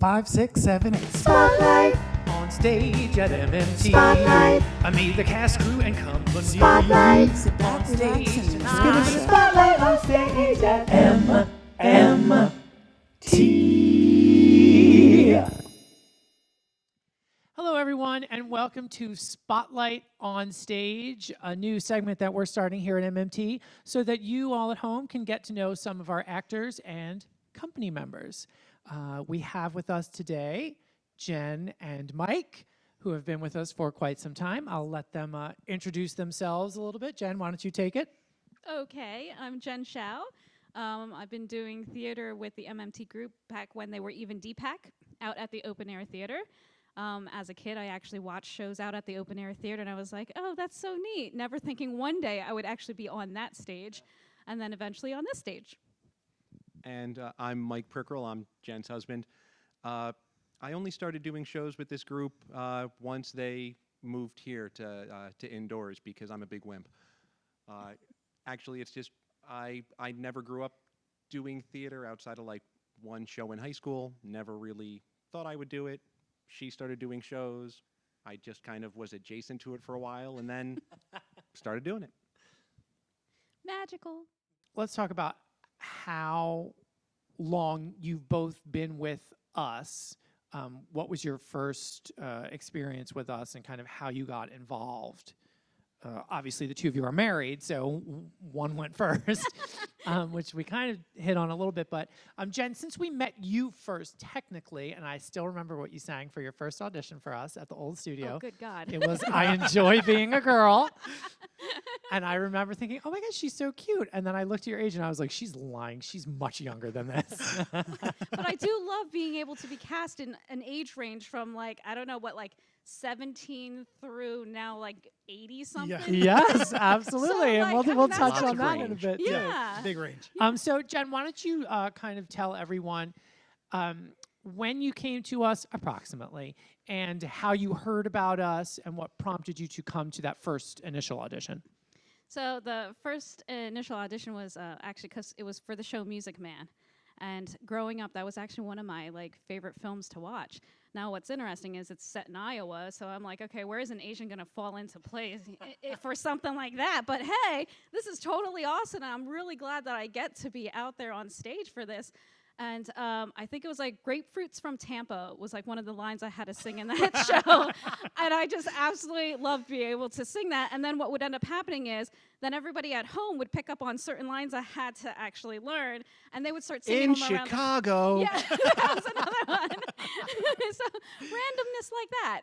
5, 6, 7, 8. Spotlight. On stage at MMT. Spotlight. I meet the cast, crew, and company. Spotlight. Sit back, on relax, stage and tonight. just give it a spotlight on stage at MMT. Hello, everyone, and welcome to Spotlight on Stage, a new segment that we're starting here at MMT so that you all at home can get to know some of our actors and company members. We have with us today Jen and Mike, who have been with us for quite some time. I'll let them introduce themselves a little bit. Jen, why don't you take it? Okay, I'm Jen Shao. I've been doing theater with the MMT group back when they were even DPAC out at the open air theater. As a kid, I actually watched shows out at the open air theater, and I was like, oh, that's so neat. Never thinking one day I would actually be on that stage, and then eventually on this stage. And I'm Mike Prickrell. I'm Jen's husband. I only started doing shows with this group once they moved here to indoors because I'm a big wimp. Actually, it's just I never grew up doing theater outside of like one show in high school. Never really thought I would do it. She started doing shows. I just kind of was adjacent to it for a while and then started doing it. Magical. Let's talk about how long you've both been with us. What was your first experience with us and kind of how you got involved? Obviously, the two of you are married, so one went first, which we kind of hit on a little bit. But Jen, since we met you first technically, and I still remember what you sang for your first audition for us at the old studio. Oh, good God. It was I Enjoy Being a Girl. And I remember thinking, oh my gosh, she's so cute. And then I looked at your age and I was like, she's lying. She's much younger than this. But I do love being able to be cast in an age range from like, I don't know what, like 17 through now like 80 something. Yes, absolutely. So, and like, we'll that's touch on of that in a range. bit. Yeah. Too. Big range. So Jen, why don't you kind of tell everyone when you came to us approximately and how you heard about us and what prompted you to come to that first initial audition? So the first initial audition was actually because it was for the show Music Man. And growing up, that was actually one of my like favorite films to watch. Now, what's interesting is it's set in Iowa, so I'm like, okay, where is an Asian gonna fall into place for something like that? But hey, this is totally awesome, and I'm really glad that I get to be out there on stage for this. And I think it was like grapefruits from Tampa was like one of the lines I had to sing in that show. And I just absolutely loved being able to sing that. And then what would end up happening is then everybody at home would pick up on certain lines I had to actually learn, and they would start singing In them around. Chicago. Yeah, that was another one. So randomness like that.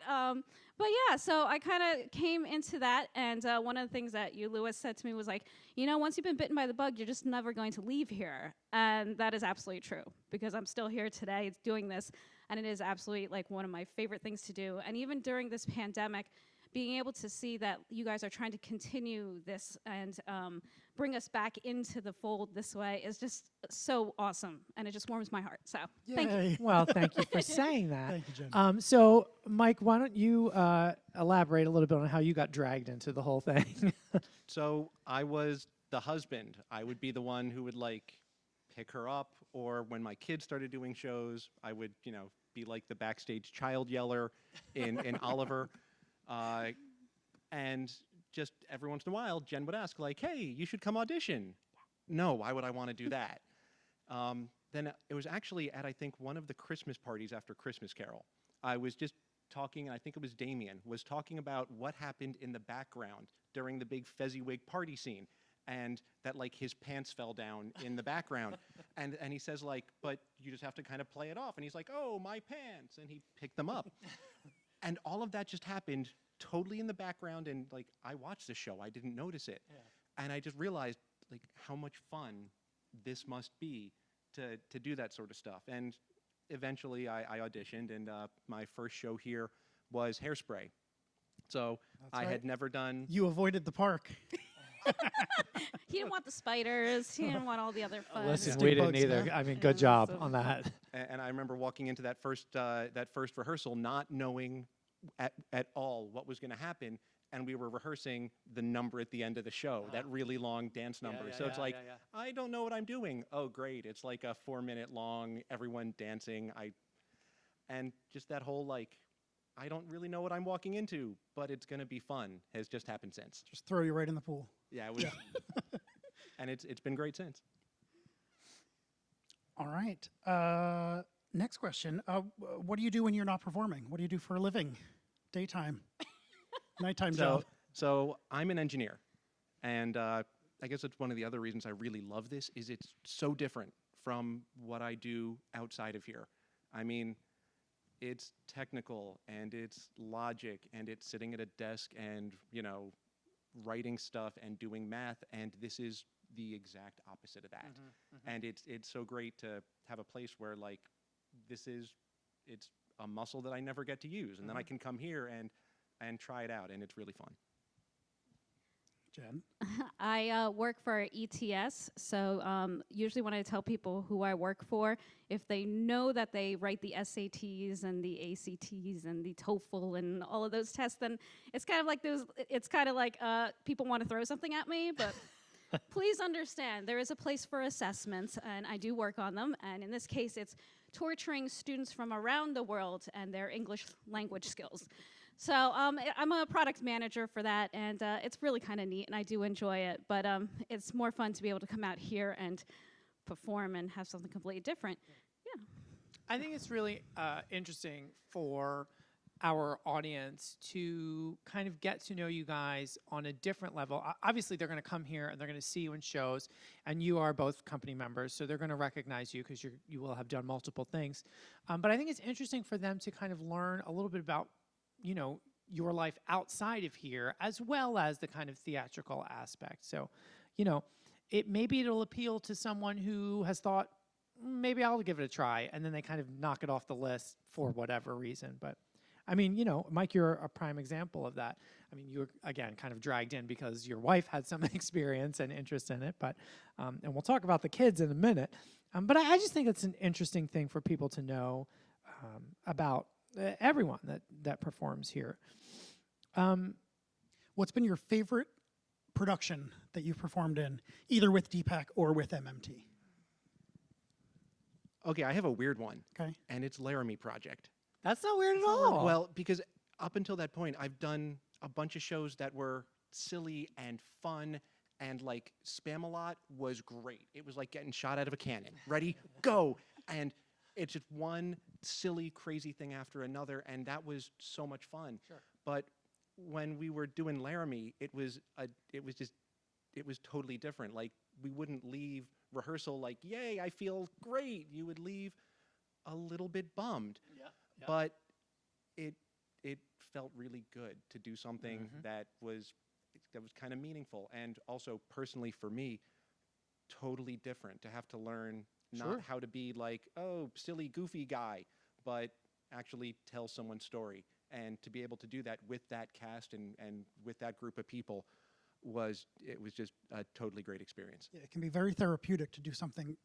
But yeah, so I kind of came into that, and one of the things that you, Lewis, said to me was like, you know, once you've been bitten by the bug, you're just never going to leave here. And that is absolutely true, because I'm still here today doing this, and it is absolutely like one of my favorite things to do. And even during this pandemic, being able to see that you guys are trying to continue this and bring us back into the fold this way is just so awesome, and it just warms my heart. So thank you. Well, thank you for saying that. Thank you, Jen. So, Mike, why don't you elaborate a little bit on how you got dragged into the whole thing? So I was the husband. I would be the one who would like pick her up, or when my kids started doing shows, I would, you know, be like the backstage child yeller in Oliver. And just every once in a while, Jen would ask like, hey, you should come audition. No, why would I want to do that? Then it was actually at, I think, one of the Christmas parties after Christmas Carol. I was just talking, and I think it was Damien, was talking about what happened in the background during the big Fezziwig party scene, and that like his pants fell down in the background. And he says like, but you just have to kind of play it off. And he's like, oh, my pants. And he picked them up. And all of that just happened totally in the background, and like I watched the show, I didn't notice it. Yeah. And I just realized like how much fun this must be to do that sort of stuff. And eventually I auditioned, and my first show here was Hairspray. So I had never done... You avoided the park. He didn't want the spiders. He didn't want all the other fun. Listen, Yeah. we didn't Bugs either. now. I mean, good job on that. And I remember walking into that first rehearsal not knowing at all what was going to happen, and we were rehearsing the number at the end of the show, that really long dance number. So it's like, I don't know what I'm doing. Oh, great. It's like a 4-minute long, everyone dancing. And just that whole like, I don't really know what I'm walking into, but it's going to be fun has just happened since. Just throw you right in the pool. Yeah, it was, and it's been great since. All right. Next question. What do you do when you're not performing? What do you do for a living? Daytime, nighttime job. So I'm an engineer, and I guess it's one of the other reasons I really love this is it's so different from what I do outside of here. I mean, it's technical and it's logic and it's sitting at a desk and, you know, writing stuff and doing math, and this is the exact opposite of that. And it's so great to have a place where like it's a muscle that I never get to use, and then I can come here and try it out, and it's really fun. Jen? I work for ETS, so usually when I tell people who I work for, if they know that they write the SATs and the ACTs and the TOEFL and all of those tests, then it's kind of like people want to throw something at me, but please understand there is a place for assessments, and I do work on them, and in this case it's torturing students from around the world and their English language skills. So I'm a product manager for that, and it's really kind of neat, and I do enjoy it. But it's more fun to be able to come out here and perform and have something completely different. Yeah. I think it's really interesting for our audience to kind of get to know you guys on a different level. Obviously, they're going to come here and they're going to see you in shows, and you are both company members, so they're going to recognize you because you will have done multiple things. But I think it's interesting for them to kind of learn a little bit about, you know, your life outside of here, as well as the kind of theatrical aspect. So, you know, maybe it'll appeal to someone who has thought, maybe I'll give it a try, and then they kind of knock it off the list for whatever reason. But I mean, you know, Mike, you're a prime example of that. I mean, you were, again, kind of dragged in because your wife had some experience and interest in it, but, and we'll talk about the kids in a minute. But I just think it's an interesting thing for people to know about everyone that performs here. What's been your favorite production that you've performed in, either with Deepak or with MMT? Okay, I have a weird one. Okay. And it's Laramie Project. That's not weird at all. Well, because up until that point, I've done a bunch of shows that were silly and fun, and like Spam-A-Lot was great. It was like getting shot out of a cannon. Ready? Go! And it's just one silly, crazy thing after another, and that was so much fun. Sure. But when we were doing Laramie, it was totally different. Like, we wouldn't leave rehearsal like, yay, I feel great. You would leave a little bit bummed. Yeah. But it felt really good to do something that was kind of meaningful, and also personally for me, totally different to have to learn not how to be like, oh, silly, goofy guy, but actually tell someone's story. And to be able to do that with that cast and with that group of people was just a totally great experience. Yeah, it can be very therapeutic to do something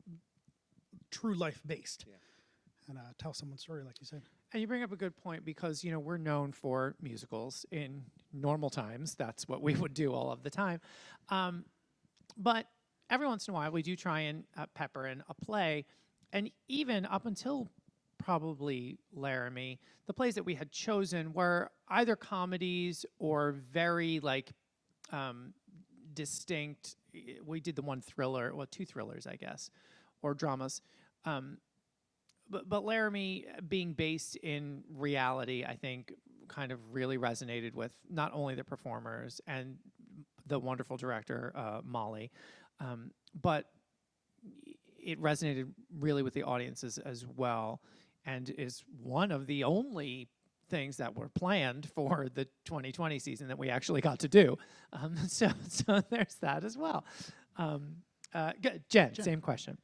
true life based. Yeah. And tell someone's story, like you said. And you bring up a good point because, you know, we're known for musicals in normal times. That's what we would do all of the time. But every once in a while, we do try and pepper in a play. And even up until probably Laramie, the plays that we had chosen were either comedies or very, like, distinct. We did the one thriller, well, two thrillers, I guess, or dramas. But Laramie, being based in reality, I think kind of really resonated with not only the performers and the wonderful director, Molly, but it resonated really with the audiences as well, and is one of the only things that were planned for the 2020 season that we actually got to do. So there's that as well. Jen, same question.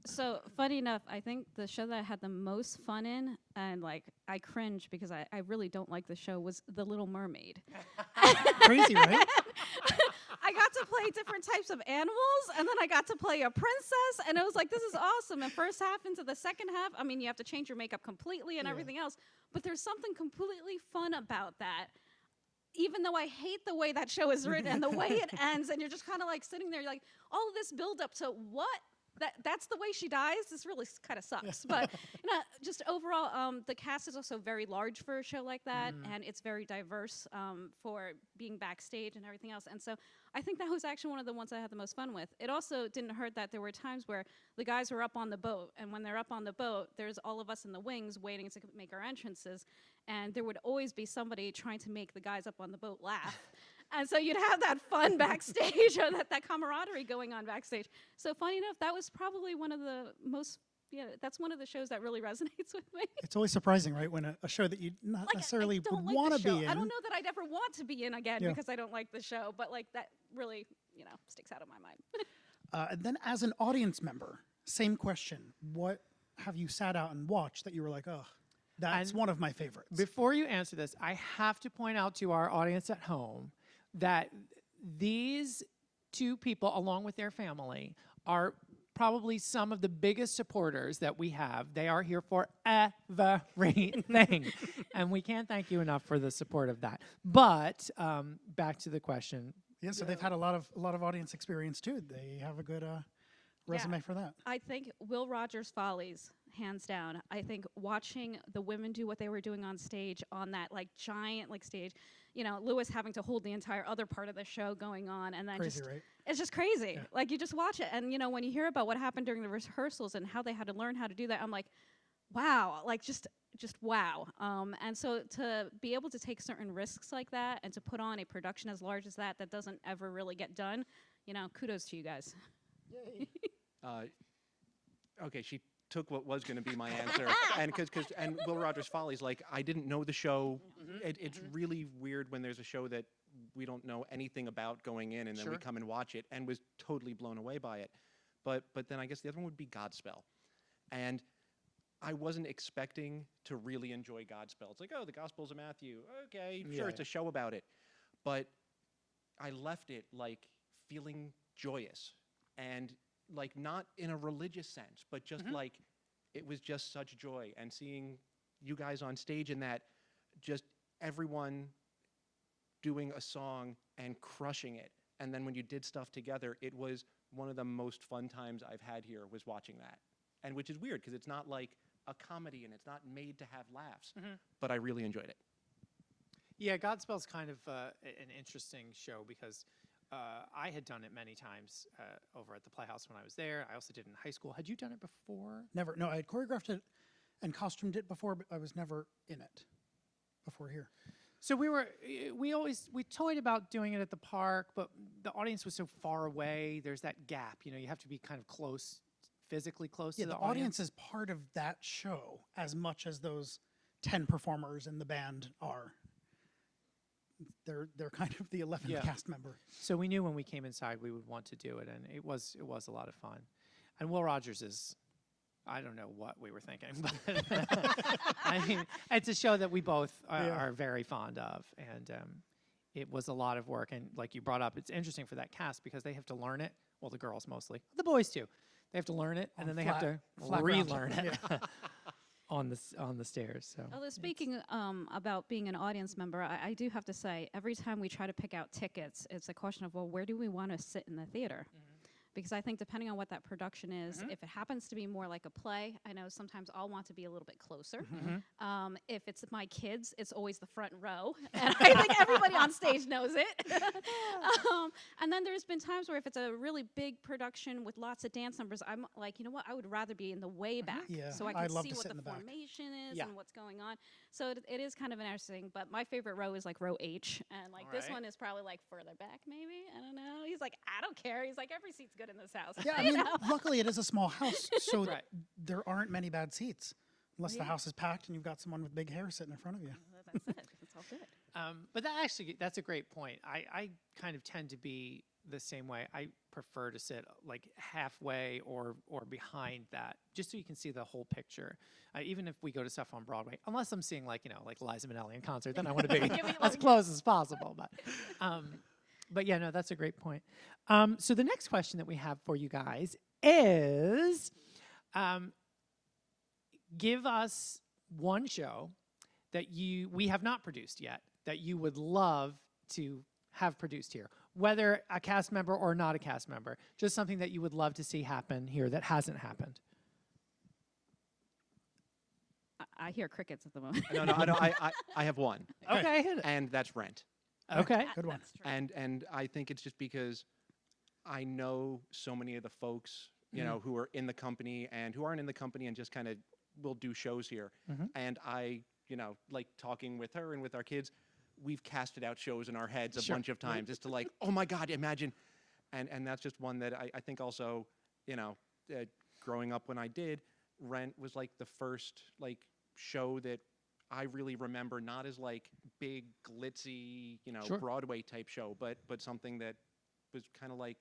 So funny enough, I think the show that I had the most fun in, and like I cringe because I really don't like the show, was The Little Mermaid. Crazy, right? I got to play different types of animals, and then I got to play a princess, and it was like, this is awesome. And first half into the second half, I mean, you have to change your makeup completely and everything else, but there's something completely fun about that. Even though I hate the way that show is written and the way it ends, and you're just kind of like sitting there, like all of this build up to what that's the way she dies. This really kind of sucks. But just overall, the cast is also very large for a show like that, and it's very diverse for being backstage and everything else. And so I think that was actually one of the ones I had the most fun with. It also didn't hurt that there were times where the guys were up on the boat, and when they're up on the boat, there's all of us in the wings waiting to make our entrances, and there would always be somebody trying to make the guys up on the boat laugh. And so you'd have that fun backstage, or that camaraderie going on backstage. So funny enough, that was probably one of the most, that's one of the shows that really resonates with me. It's always surprising, right, when a show that you not necessarily I don't would like want the to show. be in. I don't know that I'd ever want to be in again Yeah. because I don't like the show, but like that really, sticks out of my mind. And then as an audience member, same question. What have you sat out and watched that you were like, oh, that's And one of my favorites? Before you answer this, I have to point out to our audience at home that these two people, along with their family, are probably some of the biggest supporters that we have. They are here for everything. And we can't thank you enough for the support of that. But back to the question. Yeah, so they've had a lot of audience experience too. They have a good resume for that. I think Will Rogers Follies, hands down. I think watching the women do what they were doing on stage on that giant stage, Lewis having to hold the entire other part of the show going on, and then Crazy, right? it's just crazy. Yeah. You just watch it, and when you hear about what happened during the rehearsals and how they had to learn how to do that, I'm like, wow, just wow. And so to be able to take certain risks like that and to put on a production as large as that doesn't ever really get done, kudos to you guys. Okay, she took what was going to be my answer, and Will Rogers Follies, I didn't know the show. It's really weird when there's a show that we don't know anything about going in, and then we come and watch it, and was totally blown away by it. But then I guess the other one would be Godspell, and I wasn't expecting to really enjoy Godspell. It's like, oh, the Gospels of Matthew. Okay, sure, it's a show about it, but I left it feeling joyous and not in a religious sense, but just it was just such joy. And seeing you guys on stage in that, just everyone doing a song and crushing it. And then when you did stuff together, it was one of the most fun times I've had here, was watching that. And which is weird because it's not like a comedy and it's not made to have laughs, but I really enjoyed it. Yeah, Godspell's kind of an interesting show because I had done it many times over at the Playhouse when I was there. I also did it in high school. Had you done it before? Never. No, I had choreographed it and costumed it before, but I was never in it before here. So we toyed about doing it at the park, but the audience was so far away. There's that gap. You have to be kind of close, physically close to the audience is part of that show as much as those 10 performers in the band are. They're kind of the 11th cast member. So we knew when we came inside we would want to do it, and it was a lot of fun. And Will Rogers is, I don't know what we were thinking, but I mean, it's a show that we both are very fond of, and it was a lot of work. And like you brought up, it's interesting for that cast because they have to learn it. Well, the girls mostly, the boys too. They have to learn it, and then they have to relearn it. On the stairs. So. Although speaking about being an audience member, I do have to say, every time we try to pick out tickets, it's a question of, well, where do we want to sit in the theater? Because I think depending on what that production is, if it happens to be more like a play, I know sometimes I'll want to be a little bit closer. If it's my kids, it's always the front row. And I think everybody on stage knows it. And then there's been times where if it's a really big production with lots of dance numbers, I'm like, you know what, I would rather be in the way back. So I can see what the formation is and what's going on. So it is kind of interesting. But my favorite row is row H. And this one is probably further back maybe. I don't know. He's like, I don't care. He's like, every seat's good in this house. Yeah, I mean, luckily it is a small house, so there aren't many bad seats. Unless the house is packed and you've got someone with big hair sitting in front of you. That's it. It's all good. But that's a great point. I kind of tend to be the same way. I prefer to sit halfway or behind that, just so you can see the whole picture. Even if we go to stuff on Broadway, unless I'm seeing Liza Minnelli in concert, then I want to be as close as possible. But yeah, no, that's a great point. So the next question that we have for you guys is, give us one show that we have not produced yet that you would love to have produced here. whether a cast member or not a cast member, just something that you would love to see happen here that hasn't happened. I hear crickets at the moment. No, I have one, Okay, hit it. and that's Rent. Okay. Good one. That's true. And I think it's just because I know so many of the folks, you know, who are in the company and who aren't in the company and just kind of will do shows here. And I, you know, like talking with her and with our kids, we've casted out shows in our heads a bunch of times just to like, oh my God, imagine. And that's just one that I think also, you know, growing up when I did, Rent was like the first like show that I really remember, not as like big glitzy, you know, Broadway type show, but something that was kind of like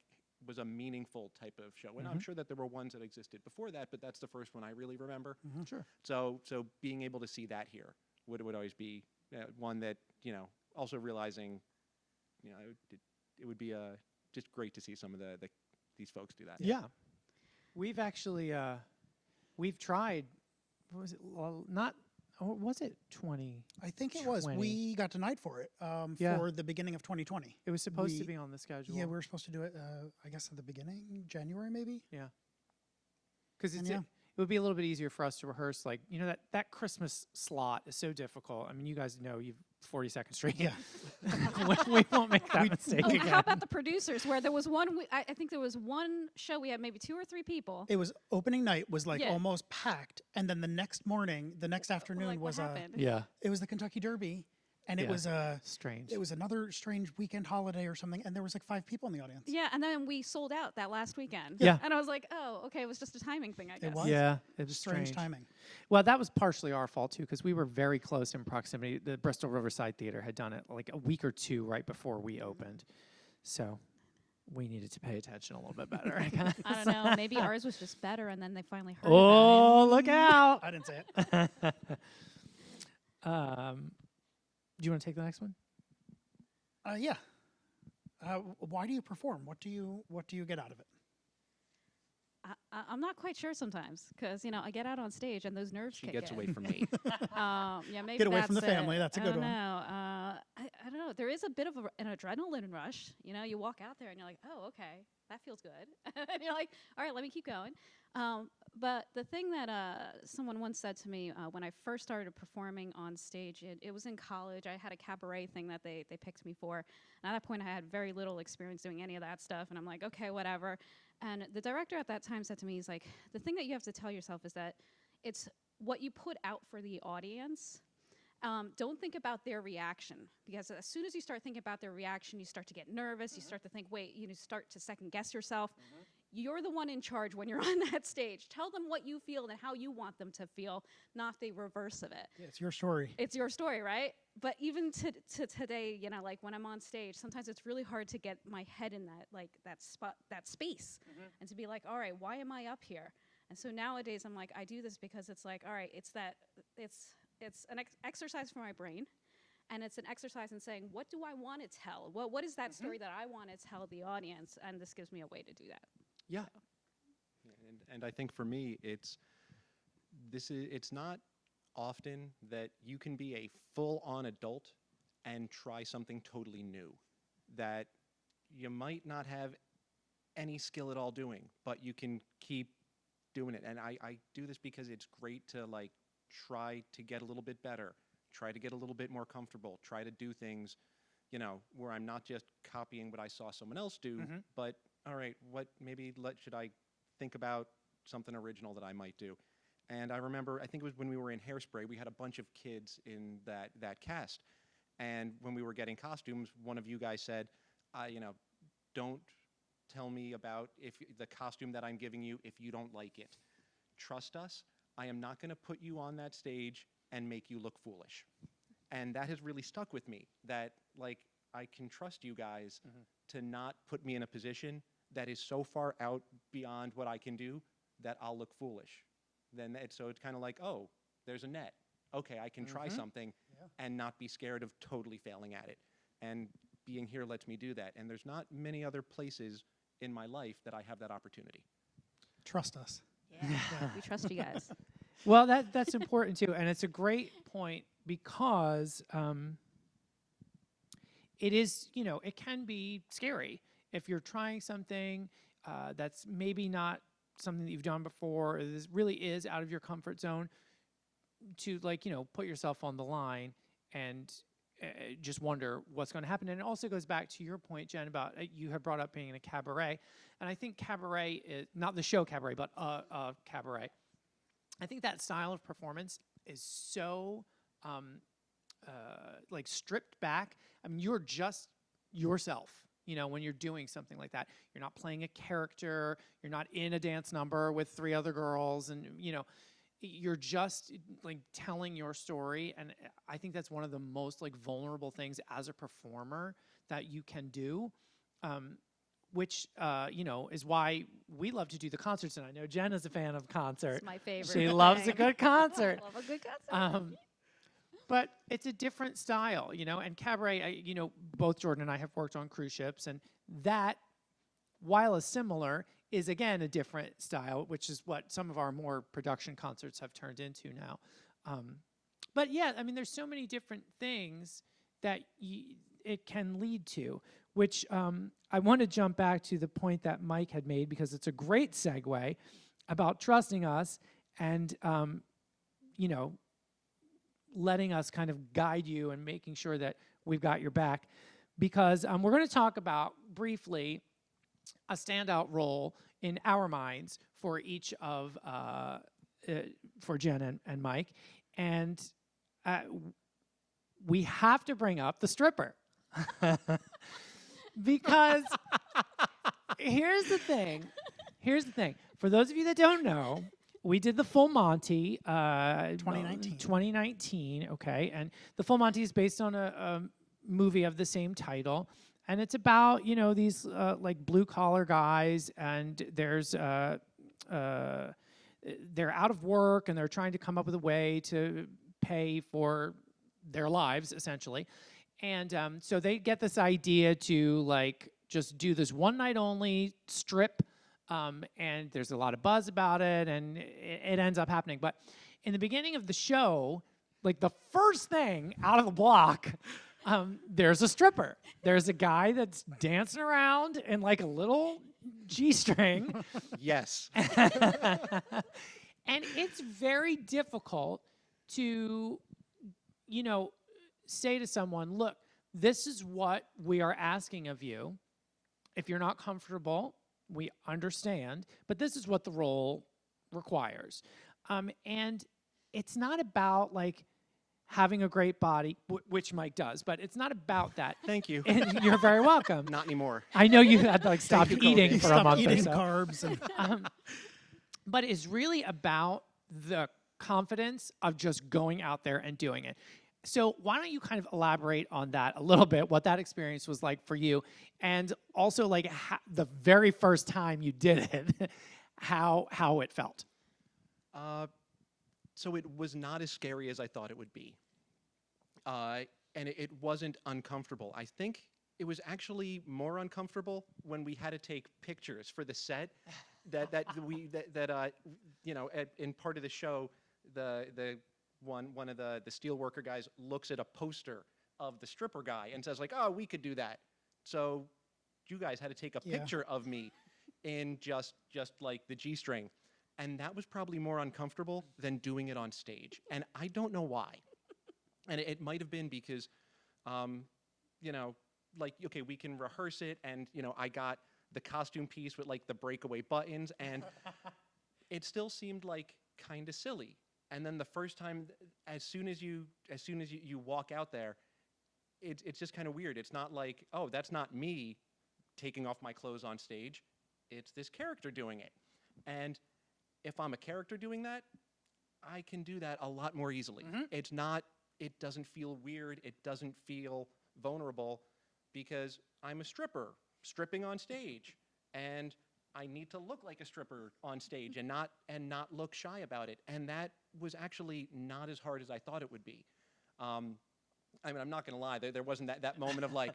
was a meaningful type of show. And I'm sure that there were ones that existed before that, but that's the first one I really remember. Sure. So being able to see that here would always be one that, you know, also realizing, you know, it would be just great to see some of these folks do that. Yeah. We've actually we've tried. What was it? Well, not. Or was it 20? I think it was. 20. We got denied for it Yeah. for the beginning of 2020. It was supposed to We- be on the schedule. Yeah, we were supposed to do it, I guess, at the beginning, January maybe. Yeah. Because And it yeah. would be a little bit easier for us to rehearse. Like, you know, that Christmas slot is so difficult. I mean, you guys know you've 42nd Street. Yeah. we won't make that mistake Oh, again. how about the producers? Where there was one, I think there was one show we had maybe 2 or 3 people. It was opening night was like Yeah. almost packed, and then the next morning, the next afternoon Like, what was happened? Yeah. it was the Kentucky Derby, and it Yeah. was Strange. it was another strange weekend holiday or something, and there was like 5 people in the audience. Yeah, and then we sold out that last weekend. Yeah. And I was like, oh, okay, it was just a timing thing, I guess. was. Yeah, it was Strange timing. Well, that was partially our fault too, because we were very close in proximity. The Bristol Riverside Theater had done it like a week or 2 right before we opened, so we needed to pay attention a little bit better. I guess. I don't know. Maybe ours was just better, and then they finally heard about Oh, look out! I didn't say it. Do you want to take the next one? Yeah. Why do you perform? What do you get out of it? it. I'm not quite sure sometimes, because, you know, I get out on stage and those nerves She kick gets in. away from me. Yeah, maybe Get away from that's the family, it. that's a good I don't one. know. I don't know. There is a bit of an adrenaline rush. You know, you walk out there and you're like, oh, okay, that feels good. And you're like, all right, let me keep going. But the thing that someone once said to me when I first started performing on stage, it was in college. I had a cabaret thing that they picked me for. And at that point, I had very little experience doing any of that stuff. And I'm like, okay, whatever. And the director at that time said to me, he's like, the thing that you have to tell yourself is that it's what you put out for the audience. Don't think about their reaction, because as soon as you start thinking about their reaction, you start to get nervous. You start to think, wait, you start to second guess yourself. You're the one in charge when you're on that stage. Tell them what you feel and how you want them to feel, not the reverse of it. Yeah, it's your story. It's your story, right? But even to today, you know, like when I'm on stage, sometimes it's really hard to get my head in that spot, that space, and to be like, all right, why am I up here? And so nowadays, I'm like, I do this because it's like, all right, it's an exercise for my brain, and it's an exercise in saying, what do I want to tell? What is that story that I want to tell the audience? And this gives me a way to do that. Yeah. And I think for me, it's not often that you can be a full-on adult and try something totally new that you might not have any skill at all doing, but you can keep doing it. And I do this because it's great to like try to get a little bit better, try to get a little bit more comfortable, try to do things, you know, where I'm not just copying what I saw someone else do, but all right, should I think about something original that I might do? And I remember, I think it was when we were in Hairspray, we had a bunch of kids in that cast. And when we were getting costumes, one of you guys said, you know, don't tell me about if the costume that I'm giving you if you don't like it. Trust us. I am not going to put you on that stage and make you look foolish. And that has really stuck with me, that like I can trust you guys to not put me in a position that is so far out beyond what I can do that I'll look foolish. So it's kind of like, oh, there's a net. Okay, I can try something and not be scared of totally failing at it. And being here lets me do that. And there's not many other places in my life that I have that opportunity. Trust us. Yeah, we trust you guys. Well, that's important too, and it's a great point because it is, you know, it can be scary if you're trying something that's maybe not something that you've done before, or this really is out of your comfort zone, to, like, you know, put yourself on the line and just wonder what's going to happen. And it also goes back to your point, Jen, about you have brought up being in a cabaret. And I think cabaret is not the show cabaret, but cabaret. I think that style of performance is so like stripped back. I mean, you're just yourself, you know, when you're doing something like that. You're not playing a character. You're not in a dance number with 3 other girls, and, you know, you're just like telling your story. And I think that's one of the most like vulnerable things as a performer that you can do, which you know, is why we love to do the concerts. And I know Jen is a fan of concerts. It's my favorite. She loves a thing. good concert. Love a good concert. But it's a different style, you know, and cabaret, you know, both Jordan and I have worked on cruise ships, and that, while is similar, is again a different style, which is what some of our more production concerts have turned into now. But yeah, I mean, there's so many different things that it can lead to, which I want to jump back to the point that Mike had made, because it's a great segue about trusting us and, you know, letting us kind of guide you and making sure that we've got your back. Because we're going to talk about briefly a standout role in our minds for each of, for Jen and Mike. And we have to bring up the stripper. Because here's the thing. For those of you that don't know, we did the Full Monty 2019, okay? And the Full Monty is based on a movie of the same title. And it's about, you know, these like blue collar guys, and there's they're out of work and they're trying to come up with a way to pay for their lives, essentially. And so they get this idea to like just do this one night only strip, and there's a lot of buzz about it, and it ends up happening. But in the beginning of the show, like the first thing out of the block, there's a stripper. There's a guy that's dancing around in like a little G-string. Yes. And it's very difficult to, you know, say to someone, look, this is what we are asking of you. If you're not comfortable, we understand, but this is what the role requires. And it's not about like having a great body, which Mike does, but it's not about that. Thank you. And you're very welcome. Not anymore. I know you had like stopped you, eating Cody. for a Stop month eating or so. carbs. And But it's really about the confidence of just going out there and doing it. So why don't you kind of elaborate on that a little bit, what that experience was like for you, and also like the very first time you did it, how it felt. So it was not as scary as I thought it would be. And it wasn't uncomfortable. I think it was actually more uncomfortable when we had to take pictures for the set. You know, in part of the show, one of the steelworker guys looks at a poster of the stripper guy and says like, oh, we could do that. So you guys had to take a picture of me in just like the G-string. And that was probably more uncomfortable than doing it on stage. And I don't know why. And it might have been because, you know, like, okay, we can rehearse it. And, you know, I got the costume piece with like the breakaway buttons. And it still seemed like kind of silly. And then the first time, as soon as you walk out there, it's just kind of weird. It's not like, oh, that's not me taking off my clothes on stage. It's this character doing it. And if I'm a character doing that, I can do that a lot more easily. Mm-hmm. It doesn't feel weird. It doesn't feel vulnerable because I'm a stripper stripping on stage. And I need to look like a stripper on stage and not look shy about it. And that was actually not as hard as I thought it would be. I mean, I'm not going to lie. There wasn't that moment of like,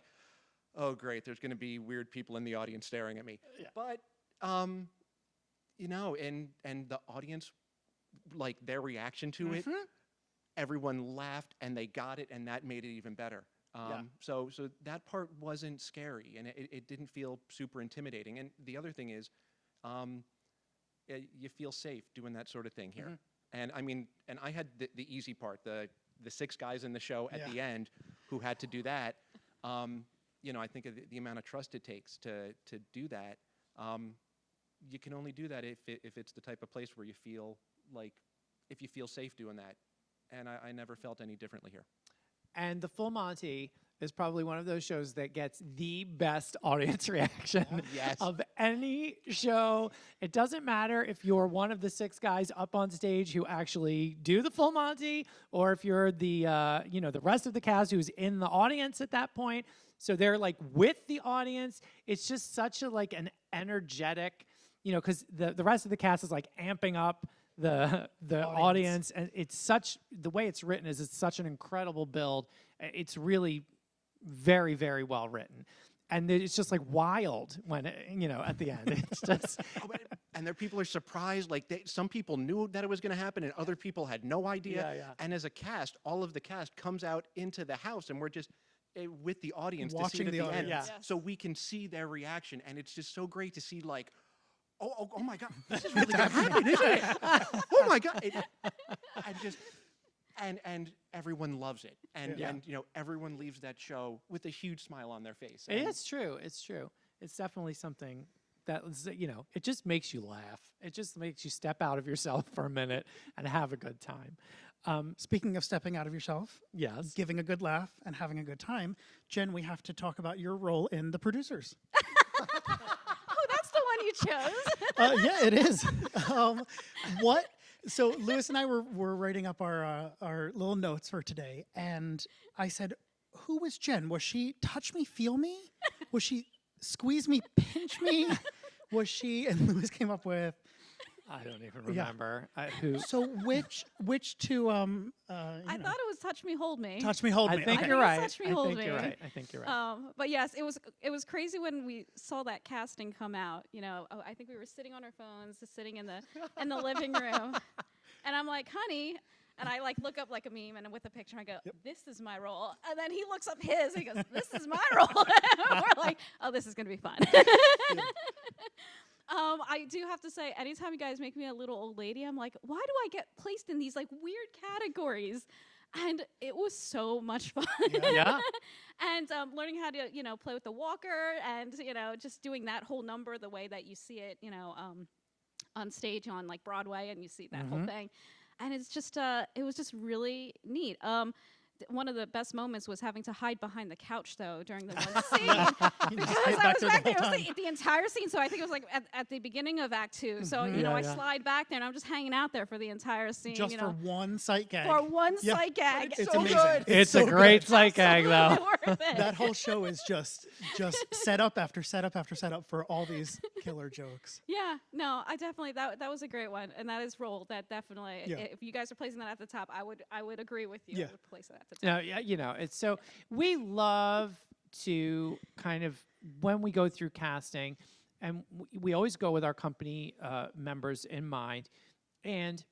oh, great, there's going to be weird people in the audience staring at me. Yeah. But, you know, and the audience, like their reaction to it, everyone laughed and they got it, and that made it even better. Yeah. So that part wasn't scary, and it didn't feel super intimidating. And the other thing is, you feel safe doing that sort of thing here. And I mean, and I had the easy part, the 6 guys in the show at the end who had to do that. You know, I think of the amount of trust it takes to do that. You can only do that if it's the type of place where you feel like, if you feel safe doing that. And I never felt any differently here. And the Full Monty is probably one of those shows that gets the best audience reaction of any show. It doesn't matter if you're one of the 6 guys up on stage who actually do the Full Monty, or if you're the you know, the rest of the cast who's in the audience at that point. So they're like with the audience. It's just such a like an energetic, you know, because the rest of the cast is like amping up the audience, and it's such, the way it's written is it's such an incredible build. It's really very, very well written, and it's just like wild when you know, at the end. It's just and there people are surprised, like some people knew that it was going to happen and other people had no idea. And as a cast, all of the cast comes out into the house, and we're just with the audience Watching to see it the at the end. audience. So we can see their reaction, and it's just so great to see, like, oh my God, this is really going to happen, isn't it? Oh my God. And everyone loves it. And you know, everyone leaves that show with a huge smile on their face. it's true. It's true. It's definitely something that, you know, it just makes you laugh. It just makes you step out of yourself for a minute and have a good time. Speaking of stepping out of yourself, Yes. giving a good laugh and having a good time, Jen, we have to talk about your role in The Producers. Oh, that's the one you chose. Yeah, it is. What? So Lewis and I were writing up our little notes for today, and I said, "Who was Jen? Was she touch me, feel me? Was she squeeze me, pinch me? Was she?" And Lewis came up with. I don't even remember who. So which two? I thought it was touch me, hold me. Touch me, hold me. I think Okay. you're right. Touch me, I hold think you're me. right. I think you're right. But yes, it was crazy when we saw that casting come out. You know, I think we were sitting on our phones, just sitting in the living room, and I'm like, honey. And I like look up like a meme and with a picture, I go, "This is my role." And then he looks up his, he goes, "This is my role." We're like, "Oh, this is gonna be fun." I do have to say, anytime you guys make me a little old lady, I'm like, why do I get placed in these like weird categories? And it was so much fun. Yeah. And learning how to, you know, play with the walker and, you know, just doing that whole number the way that you see it, you know, on stage on like Broadway, and you see that whole thing. And it's just, it was just really neat. One of the best moments was having to hide behind the couch, though, during the one scene. Because I was back there. It was the entire scene. So I think it was like at the beginning of Act 2. So, you know, I slide back there, and I'm just hanging out there for the entire scene. Just you know, for one sight gag. for one sight gag. It's so amazing. good. It's so a great good. sight gag, though. Absolutely worth it. That whole show is just setup after setup after setup for all these killer jokes. Yeah, no, I definitely that was a great one, and that is role that definitely. Yeah. If you guys are placing that at the top, I would agree with you. Yeah. I would place it at the top. No, yeah, you know, it's so we love to kind of, when we go through casting, and we always go with our company members in mind, and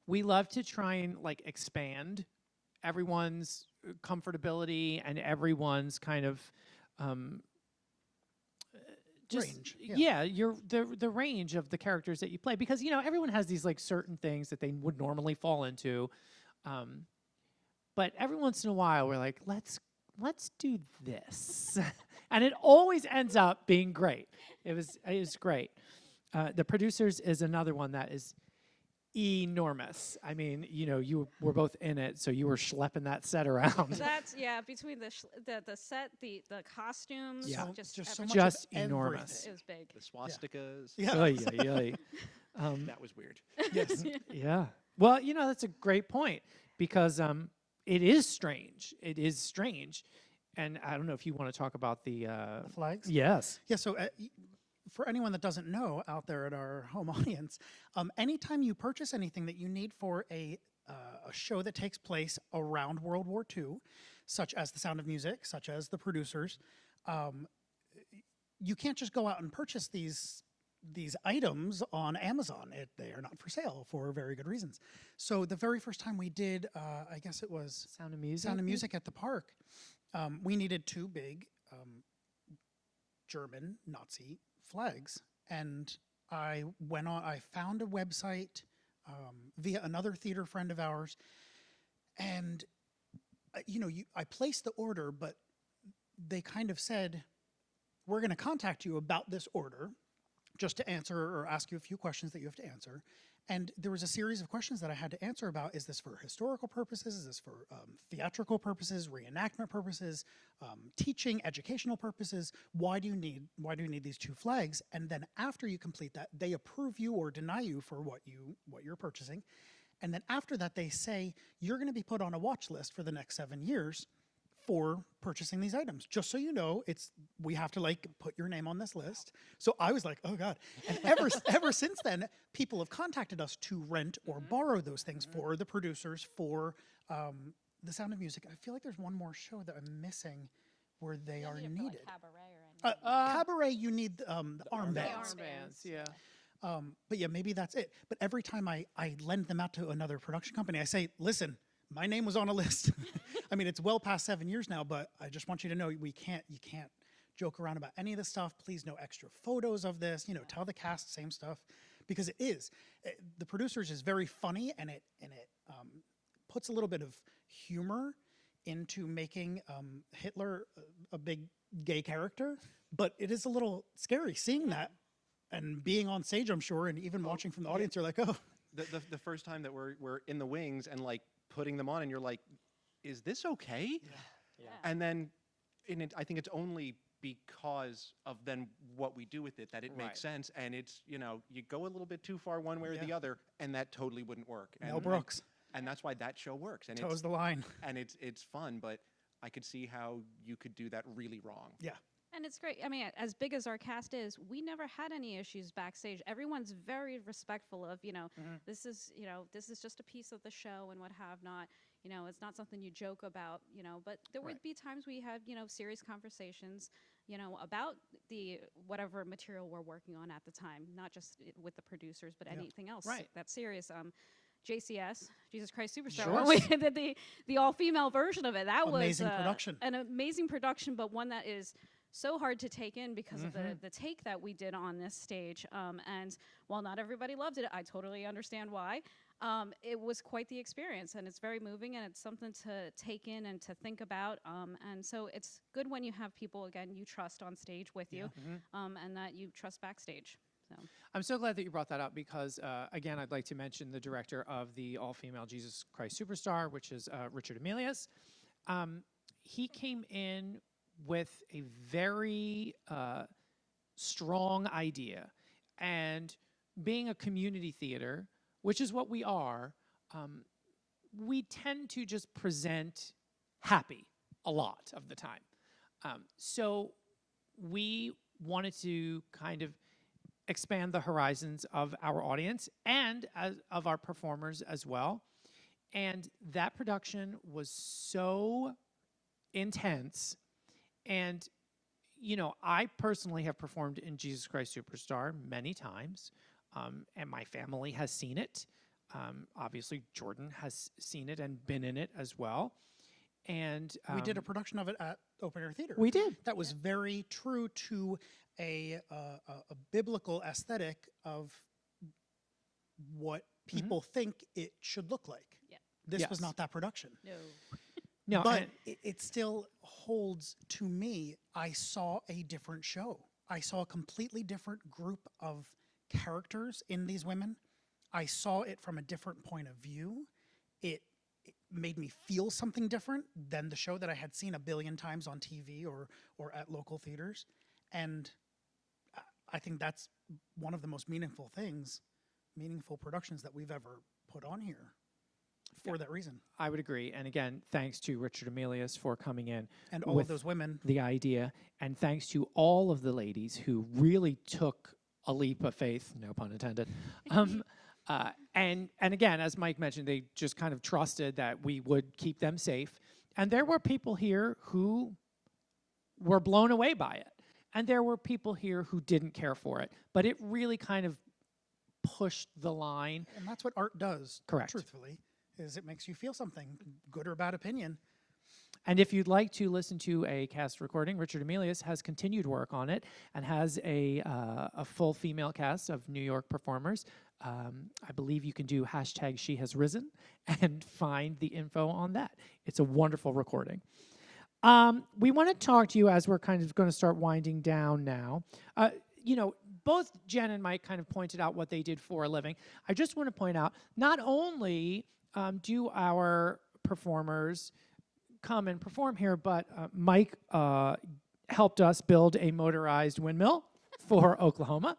we love to try and like expand everyone's comfortability and everyone's kind of just Range, the range of the characters that you play, because you know everyone has these like certain things that they would normally fall into, but every once in a while we're like, let's do this, and it always ends up being great. It was great. The Producers is another one that is enormous. I mean, you know, you were both in it, so you were schlepping that set around. That's between the set, the costumes, Yeah. just so everything. much Just of enormous. It was big. The swastikas. Yeah. Oy, oy, oy. That was weird. Yes. Yeah. Well, you know, that's a great point, because it is strange. It is strange. And I don't know if you want to talk about the Flags? Yes. Yeah, so for anyone that doesn't know out there at our home audience, anytime you purchase anything that you need for a show that takes place around World War II, such as The Sound of Music, such as The Producers, you can't just go out and purchase these these items on Amazon. They are not for sale for very good reasons. So the very first time we did, I guess it was Sound of Music. Sound of Music at the park, we needed two big German Nazi flags, and I found a website via another theater friend of ours, and I placed the order, but they kind of said, we're going to contact you about this order just to answer or ask you a few questions that you have to answer. And there was a series of questions that I had to answer about, is this for historical purposes? Is this for theatrical purposes, reenactment purposes, teaching, educational purposes? Why do you need these two flags? And then after you complete that, they approve you or deny you for what you're purchasing. And then after that, they say, you're going to be put on a watch list for the next 7 years for purchasing these items. Just so you know, we have to put your name on this list. So I was like, oh God. And ever since then, people have contacted us to rent or borrow those things for the producers, for The Sound of Music. I feel like there's one more show that I'm missing where they are needed. Cabaret, you need the armbands. Armbands, yeah. But yeah, maybe that's it. But every time I lend them out to another production company, I say, listen, my name was on a list. I mean, it's well past 7 years now, but I just want you to know you can't joke around about any of this stuff. Please, no extra photos of this. Tell the cast same stuff, because it is. The producers is very funny, and it puts a little bit of humor into making Hitler a big gay character. But it is a little scary seeing that and being on stage, I'm sure, and even watching from the audience. You're like, oh. The first time that we're in the wings and putting them on, and you're like, is this okay? Yeah. And then I think it's only because of then what we do with it that it makes sense. And it's, you go a little bit too far one way or the other, and that totally wouldn't work. Mel Brooks. And that's why that show works. And Toes the line. And it's fun, but I could see how you could do that really wrong. Yeah. And it's great. I mean, as big as our cast is, we never had any issues backstage. Everyone's very respectful of, this is just a piece of the show and what have not. It's not something you joke about, but there would be times we had, serious conversations, about the whatever material we're working on at the time, not just with the producers, but anything else that's serious. JCS, Jesus Christ Superstar. Sure. When we did the all-female version of it, that amazing was production. An amazing production, but one that is so hard to take in because of the take that we did on this stage. And while not everybody loved it, I totally understand why. It was quite the experience, and it's very moving, and it's something to take in and to think about. And so it's good when you have people, again, you trust on stage with you, and that you trust backstage. So. I'm so glad that you brought that up because, again, I'd like to mention the director of the all-female Jesus Christ Superstar, which is Richard Emilius. He came in with a very strong idea. And being a community theater, which is what we are, we tend to just present happy a lot of the time. So we wanted to kind of expand the horizons of our audience and of our performers as well. And that production was so intense. And, I personally have performed in Jesus Christ Superstar many times, and my family has seen it. Obviously, Jordan has seen it and been in it as well. And we did a production of it at Open Air Theater. We did. That was very true to a biblical aesthetic of what people think it should look like. Yeah. This was not that production. No. But it still holds to me. I saw a different show. I saw a completely different group of characters in these women. I saw it from a different point of view. It made me feel something different than the show that I had seen a billion times on TV or at local theaters. And I think that's one of the most meaningful productions that we've ever put on here for that reason. I would agree. And again, thanks to Richard Emilius for coming in. And all with of those women. The idea. And thanks to all of the ladies who really took a leap of faith, no pun intended. And again, as Mike mentioned, they just kind of trusted that we would keep them safe. And there were people here who were blown away by it. and there were people here who didn't care for it. But it really kind of pushed the line. And that's what art does. Correct. Truthfully, is it makes you feel something, good or bad opinion. And if you'd like to listen to a cast recording, Richard Emilius has continued work on it and has a full female cast of New York performers. I believe you can do #SheHasRisen and find the info on that. It's a wonderful recording. We want to talk to you as we're kind of going to start winding down now. You know, both Jen and Mike kind of pointed out what they did for a living. I just want to point out, not only do our performers come and perform here, but Mike helped us build a motorized windmill for Oklahoma.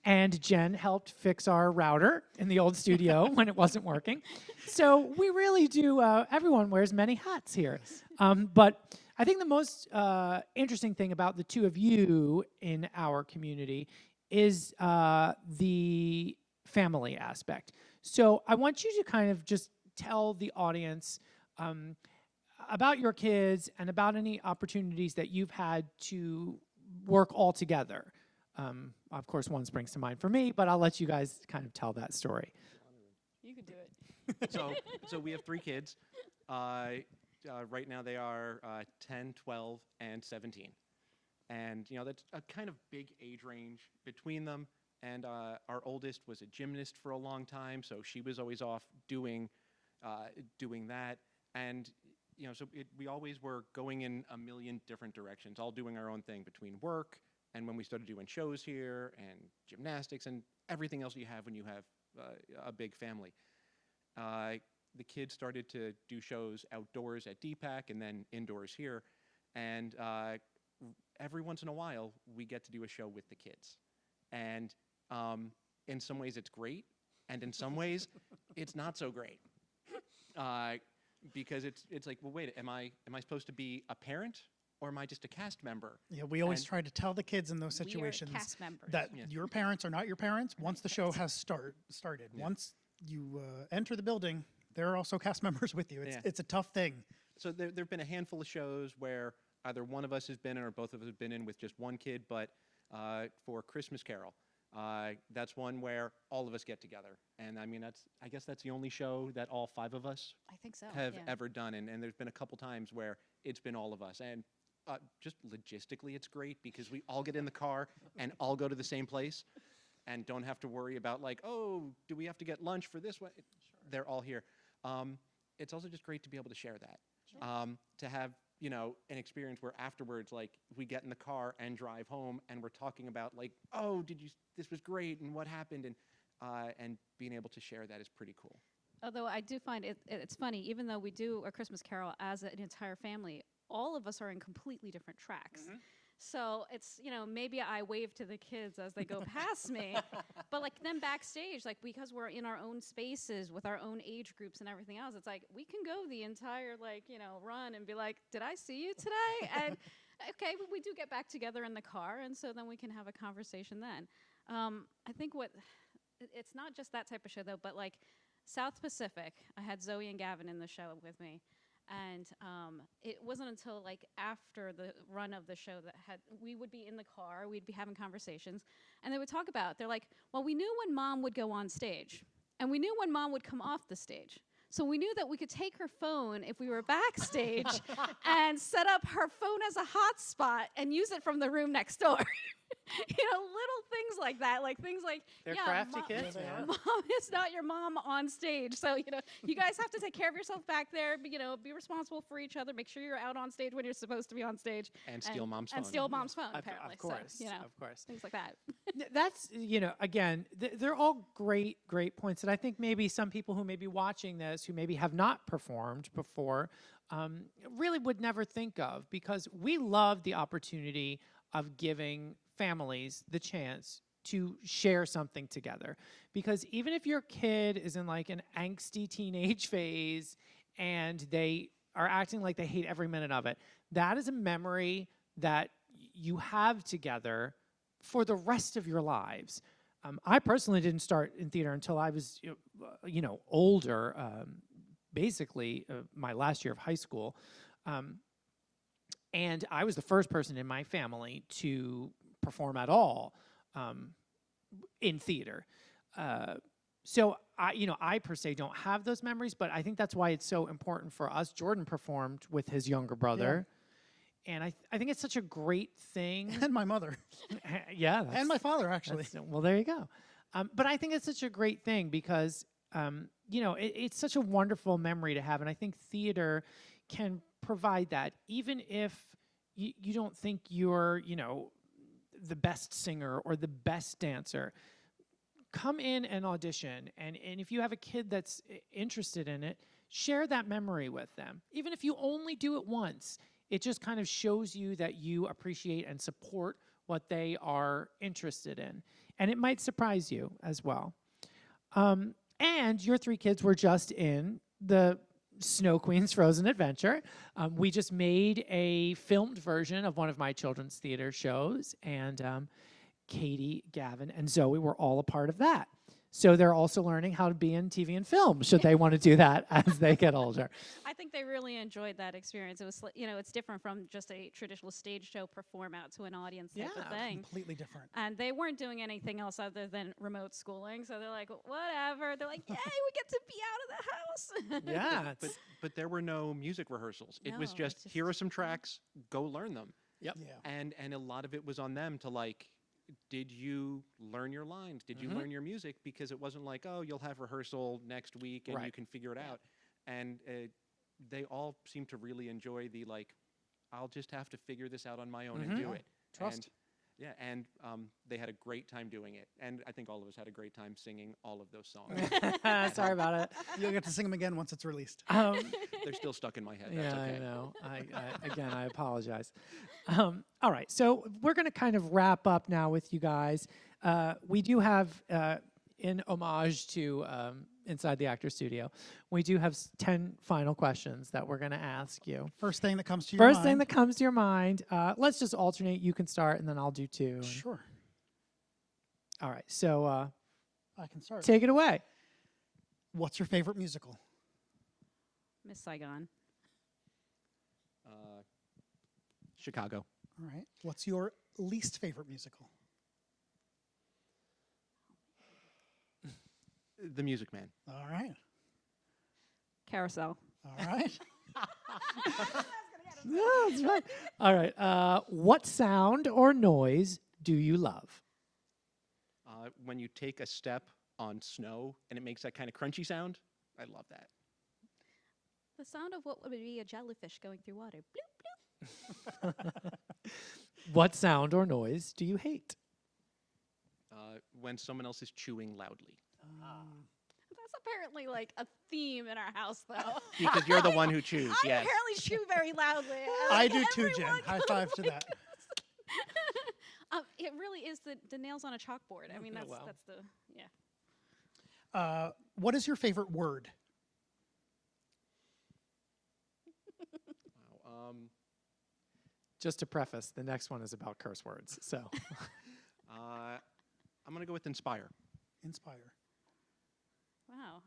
And Jen helped fix our router in the old studio when it wasn't working. So we really do, everyone wears many hats here. But I think the most interesting thing about the two of you in our community is the family aspect. So I want you to kind of just tell the audience about your kids and about any opportunities that you've had to work all together. Of course, one springs to mind for me, but I'll let you guys kind of tell that story. You can do it. So we have 3 kids. Right now they are 10, 12, and 17. And, you know, that's a kind of big age range between them. And our oldest was a gymnast for a long time, so she was always off doing that. And, you know, so we always were going in a million different directions, all doing our own thing between work and when we started doing shows here and gymnastics and everything else you have when you have a big family. The kids started to do shows outdoors at DPAC and then indoors here. And every once in a while, we get to do a show with the kids. And in some ways, it's great. And in some ways, it's not so great. Because it's like, well, wait, am I supposed to be a parent? Or am I just a cast member? Yeah, we always try to tell the kids in those situations We are cast members. that your parents are not your parents once the show has started. Yeah. Once you enter the building, they're also cast members with you. It's a tough thing. So there have been a handful of shows where either one of us has been in or both of us have been in with just one kid, but for Christmas Carol, that's one where all of us get together. And I mean, I guess that's the only show that all 5 of us I think so. have yeah. ever done. And there's been a couple times where it's been all of us. And just logistically, it's great because we all get in the car and all go to the same place and don't have to worry about like, oh, do we have to get lunch for this one? They're all here. It's also just great to be able to share that. Sure. To have, you know, an experience where afterwards, like, we get in the car and drive home and we're talking about like, oh, this was great and what happened, and being able to share that is pretty cool. Although I do find it's funny, even though we do a Christmas Carol as an entire family, all of us are in completely different tracks. Mm-hmm. So it's, you know, maybe I wave to the kids as they go past me, but like then backstage, like because we're in our own spaces with our own age groups and everything else, it's like we can go the entire like, you know, run and be like, did I see you today? And okay, we do get back together in the car, and so then we can have a conversation then. I think it's not just that type of show though, but like South Pacific, I had Zoe and Gavin in the show with me. And it wasn't until like after the run of the show that we would be in the car, we'd be having conversations, and they would talk about, they're like, well, we knew when mom would go on stage, and we knew when mom would come off the stage. So we knew that we could take her phone if we were backstage and set up her phone as a hotspot and use it from the room next door. You know, little things like that, like things like, They're crafty kids, Yeah, man. Mom is not your mom on stage. So, you know, you guys have to take care of yourself back there, you know, be responsible for each other, make sure you're out on stage when you're supposed to be on stage. And steal mom's phone. And steal mom's phone, Of apparently. course, So, you know, of course. things like that. That's, you know, again, they're all great points that I think maybe some people who may be watching this, who maybe have not performed before, really would never think of, because we love the opportunity of giving families the chance to share something together. Because even if your kid is in like an angsty teenage phase and they are acting like they hate every minute of it, that is a memory that you have together for the rest of your lives. I personally didn't start in theater until I was, you know, older, basically my last year of high school. And I was the first person in my family to perform at all in theater. So I per se don't have those memories, but I think that's why it's so important for us. Jordan performed with his younger brother. And I think it's such a great thing. And my mother. Yeah. And my father, actually. Well, there you go. But I think it's such a great thing because, it's such a wonderful memory to have. And I think theater can provide that, even if you don't think you're, the best singer or the best dancer. Come in and audition. And if you have a kid that's interested in it, share that memory with them. Even if you only do it once, it just kind of shows you that you appreciate and support what they are interested in. And it might surprise you as well. And your 3 kids were just in the Snow Queen's Frozen Adventure. We just made a filmed version of one of my children's theater shows, and Katie, Gavin, and Zoe were all a part of that. So they're also learning how to be in TV and film, should they want to do that as they get older. I think they really enjoyed that experience. It was, it's different from just a traditional stage show perform out to an audience type of thing. Completely different. And they weren't doing anything else other than remote schooling. So they're like, whatever. They're like, yay, we get to be out of the house. Yeah. But there were no music rehearsals. It was No, just, it's just- here are some tracks, go learn them. Yep. Yeah. And a lot of it was on them to like, did you learn your lines? Did you learn your music? Because it wasn't like, oh, you'll have rehearsal next week and you Right. can figure it out. And they all seem to really enjoy the like, I'll just have to figure this out on my own and do it. Trust. And they had a great time doing it. And I think all of us had a great time singing all of those songs. Sorry about it. You'll get to sing them again once it's released. They're still stuck in my head. That's Yeah, okay. I know. I apologize. All right, so we're going to kind of wrap up now with you guys. We do have, in homage to Inside the Actor Studio, we do have 10 final questions that we're going to ask you. First thing that comes to your mind. First thing that comes to your mind. Let's just alternate. You can start, and then I'll do 2. and- Sure. All right, so I can start. take it away. What's your favorite musical? Miss Saigon. Chicago. All right. What's your least favorite musical? The Music Man. All right. Carousel. All right. No, that's right. All right. What sound or noise do you love? When you take a step on snow and it makes that kind of crunchy sound, I love that. The sound of what would be a jellyfish going through water. Bloop, bloop. What sound or noise do you hate? When someone else is chewing loudly. That's apparently like a theme in our house, though. Because you're the one who chews, I yes. apparently chew very loudly. I Like, do too, Jen. everyone High goes five to like that. It really is the nails on a chalkboard. I mean, that's wow. that's the yeah. What is your favorite word? Wow. Just to preface, the next one is about curse words. So I'm going to go with inspire. Inspire. Wow.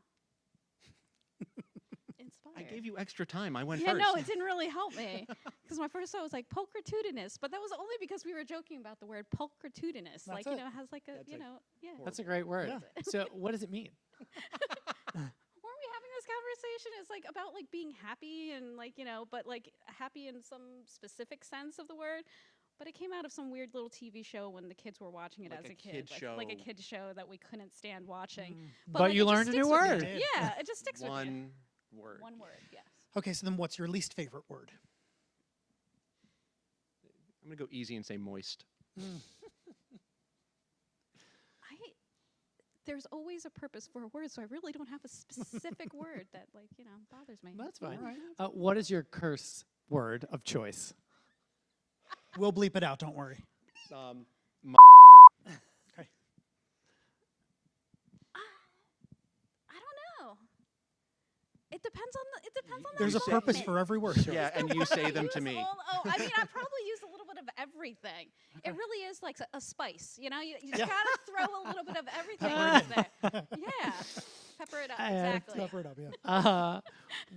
Inspired. I gave you extra time. I went Yeah, first. no, it didn't really help me because my first thought was like pulchritudinous, but that was only because we were joking about the word pulchritudinous. Like, it. it has like a, That's a yeah. that's a great word. Yeah. So what does it mean? Weren't we having this conversation? It's like about like being happy and like, but like happy in some specific sense of the word. But it came out of some weird little TV show when the kids were watching it Like as a a kid. kid show. Like a kid show that we couldn't stand watching. But like, you it just learned a new sticks with you. word. Did. Yeah, it just sticks with you. One word. One word, yes. Okay, so then what's your least favorite word? I'm going to go easy and say moist. There's always a purpose for a word, so I really don't have a specific word that bothers me. That's fine. All right. What is your curse word of choice? We'll bleep it out, don't worry. Okay. I don't know. It depends on the There's a moment. purpose for every word. Yeah, and you say them to Use me. I mean, I probably use a little bit of everything. It really is like a spice, you just Yeah. gotta throw a little bit of everything Pepper in there. Yeah, pepper it up, exactly. Pepper it up, yeah.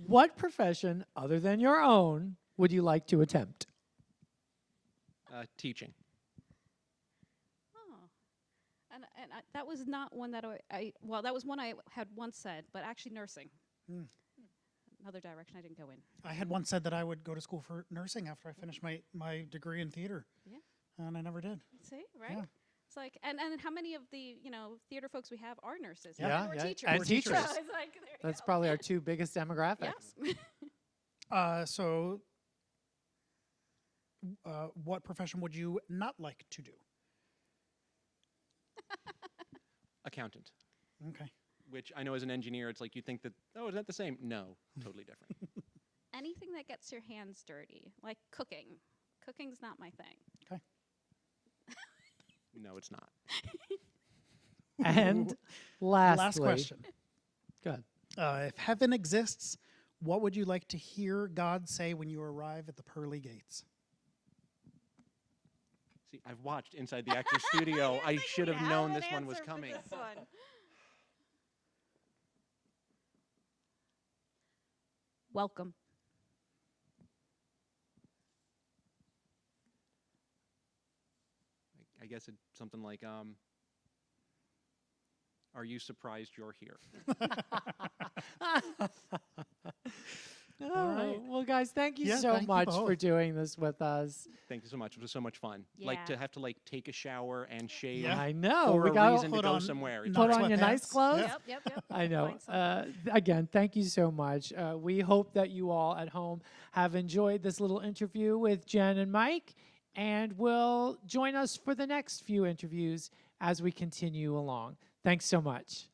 What profession other than your own would you like to attempt? Teaching. Oh, and that was not one that well, that was one I had once said, but actually nursing. Mm. Another direction I didn't go in. I had once said that I would go to school for nursing after I finished my degree in theater. Yeah. And I never did. See, right? Yeah. It's like, and how many of the theater folks we have are nurses? Yeah, or yeah, teachers. and teachers. So it's like, there you That's go. probably our two biggest demographics. Yes. So, what profession would you not like to do? Accountant. Okay. Which I know as an engineer, it's like you think that, oh, is that the same? No, totally different. Anything that gets your hands dirty, like cooking. Cooking's not my thing. Okay. No, it's not. And lastly, Last question. Good. If heaven exists, what would you like to hear God say when you arrive at the pearly gates? See, I've watched Inside the Actor's Studio. I should have known this one was coming. This one. Welcome. I guess it's something like, are you surprised you're here? All right. Well, guys, thank you Yeah, so thank you much for both. doing this with us. Thank you so much. It was so much fun. Like to Yeah. have to like take a shower and shave Yeah. I know. for We a got reason to put go on somewhere. It's not put great. on your nice sweatpants. clothes. Yeah. Yep. I know. Find something. Again, thank you so much. We hope that you all at home have enjoyed this little interview with Jen and Mike, and will join us for the next few interviews as we continue along. Thanks so much.